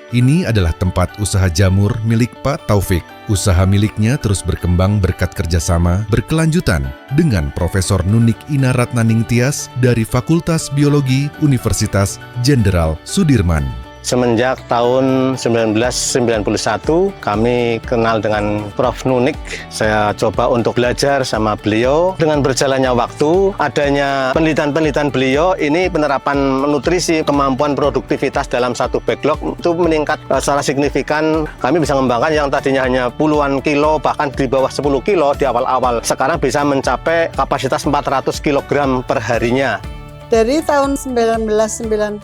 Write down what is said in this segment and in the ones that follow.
Ini adalah tempat usaha jamur milik Pak Taufik. Usaha miliknya terus berkembang berkat kerjasama berkelanjutan dengan Profesor Nunik Ina Ratnaning Tias dari Fakultas Biologi Universitas Jenderal Sudirman. Semenjak tahun 1991 kami kenal dengan Prof. Nunik. Saya coba untuk belajar sama beliau. Dengan berjalannya waktu, adanya penelitian-penelitian beliau, ini penerapan nutrisi, kemampuan produktivitas dalam satu backlog itu meningkat secara signifikan. Kami bisa mengembangkan yang tadinya hanya puluhan kilo, bahkan di bawah 10 kilo di awal-awal. Sekarang bisa mencapai kapasitas 400 kg per harinya. Dari tahun 1991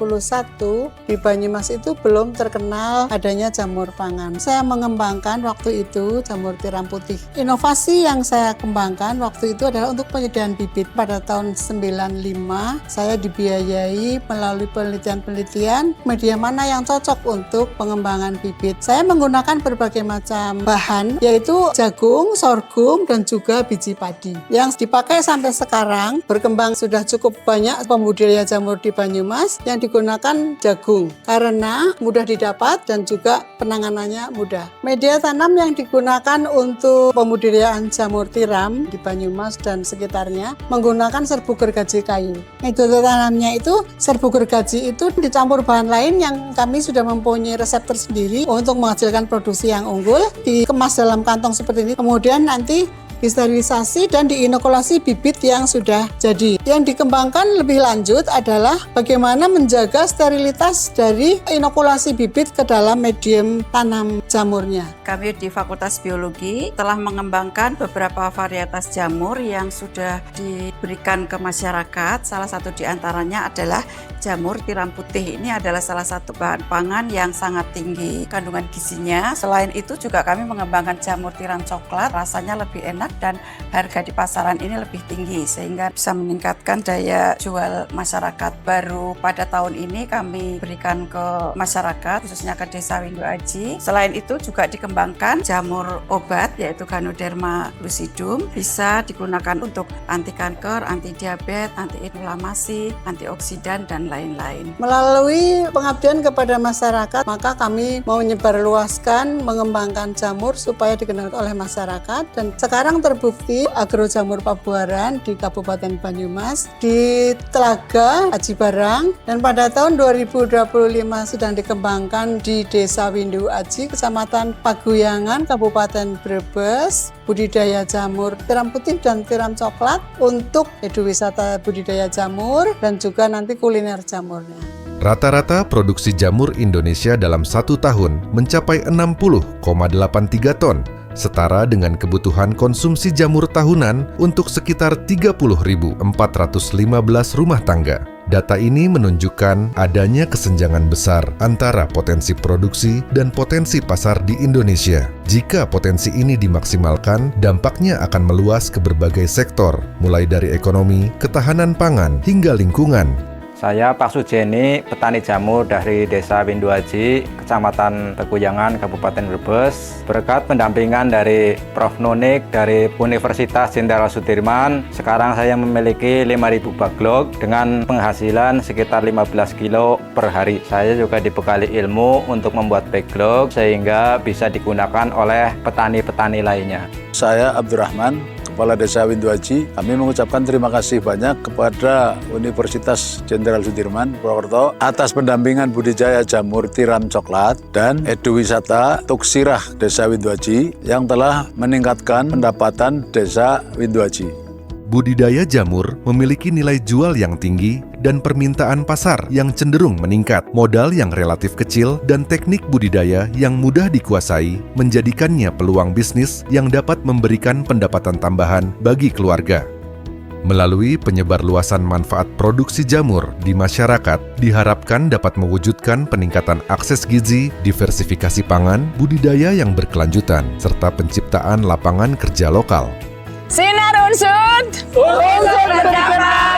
di Banyumas itu belum terkenal adanya jamur pangan. Saya mengembangkan waktu itu jamur tiram putih. Inovasi yang saya kembangkan waktu itu adalah untuk penyediaan bibit. Pada tahun 95 saya dibiayai melalui penelitian-penelitian media mana yang cocok untuk pengembangan bibit. Saya menggunakan berbagai macam bahan yaitu jagung, sorghum, dan juga biji padi. Yang dipakai sampai sekarang berkembang sudah cukup banyak pembudidaya jamur di Banyumas yang digunakan jagung karena mudah didapat dan juga penanganannya mudah. Media tanam yang digunakan untuk pembudidayaan jamur tiram di Banyumas dan sekitarnya menggunakan serbuk gergaji kayu. Metode tanamnya itu serbuk gergaji itu dicampur bahan lain yang kami sudah mempunyai resep tersendiri untuk menghasilkan produksi yang unggul, dikemas dalam kantong seperti ini, kemudian nanti disterilisasi dan diinokulasi bibit yang sudah jadi. Yang dikembangkan lebih lanjut adalah bagaimana menjaga sterilitas dari inokulasi bibit ke dalam medium tanam jamurnya. Kami di Fakultas Biologi telah mengembangkan beberapa varietas jamur yang sudah diberikan ke masyarakat. Salah satu di antaranya adalah jamur tiram putih. Ini adalah salah satu bahan pangan yang sangat tinggi kandungan gizinya. Selain itu juga kami mengembangkan jamur tiram coklat, rasanya lebih enak dan harga di pasaran ini lebih tinggi sehingga bisa meningkatkan daya jual masyarakat. Baru pada tahun ini kami berikan ke masyarakat khususnya ke Desa Windu Aji. Selain itu juga dikembangkan jamur obat yaitu Ganoderma lucidum, bisa digunakan untuk anti kanker, anti diabetes, anti inflamasi, antioksidan dan lain-lain. Melalui pengabdian kepada masyarakat, maka kami mau menyebarluaskan mengembangkan jamur supaya dikenal oleh masyarakat, dan sekarang terbukti Agro Jamur Pabuaran di Kabupaten Banyumas, di Telaga, Aji Barang, dan pada tahun 2025 sedang dikembangkan di Desa Windu Aji, Kecamatan Paguyangan, Kabupaten Brebes, budidaya jamur tiram putih dan tiram coklat untuk eduwisata budidaya jamur dan juga nanti kuliner jamurnya. Rata-rata produksi jamur Indonesia dalam 1 tahun mencapai 60,83 ton, setara dengan kebutuhan konsumsi jamur tahunan untuk sekitar 30.415 rumah tangga. Data ini menunjukkan adanya kesenjangan besar antara potensi produksi dan potensi pasar di Indonesia. Jika potensi ini dimaksimalkan, dampaknya akan meluas ke berbagai sektor, mulai dari ekonomi, ketahanan pangan, hingga lingkungan. Saya Pak Sujeni, petani jamur dari Desa Windu Aji, Kecamatan Paguyangan, Kabupaten Brebes. Berkat pendampingan dari Prof. Nunik dari Universitas Jenderal Sudirman, sekarang saya memiliki 5.000 backlog dengan penghasilan sekitar 15 kilo per hari. Saya juga dibekali ilmu untuk membuat backlog sehingga bisa digunakan oleh petani-petani lainnya. Saya Abdurrahman, Kepala Desa Windu Aji. Kami mengucapkan terima kasih banyak kepada Universitas Jenderal Sudirman, Purwokerto atas pendampingan budidaya jamur tiram coklat dan eduwisata Tuksirah Desa Windu Aji yang telah meningkatkan pendapatan Desa Windu Aji. Budidaya jamur memiliki nilai jual yang tinggi dan permintaan pasar yang cenderung meningkat. Modal yang relatif kecil dan teknik budidaya yang mudah dikuasai menjadikannya peluang bisnis yang dapat memberikan pendapatan tambahan bagi keluarga. Melalui penyebarluasan manfaat produksi jamur di masyarakat, diharapkan dapat mewujudkan peningkatan akses gizi, diversifikasi pangan, budidaya yang berkelanjutan, serta penciptaan lapangan kerja lokal. Sinar Unsur, unsur bergerak.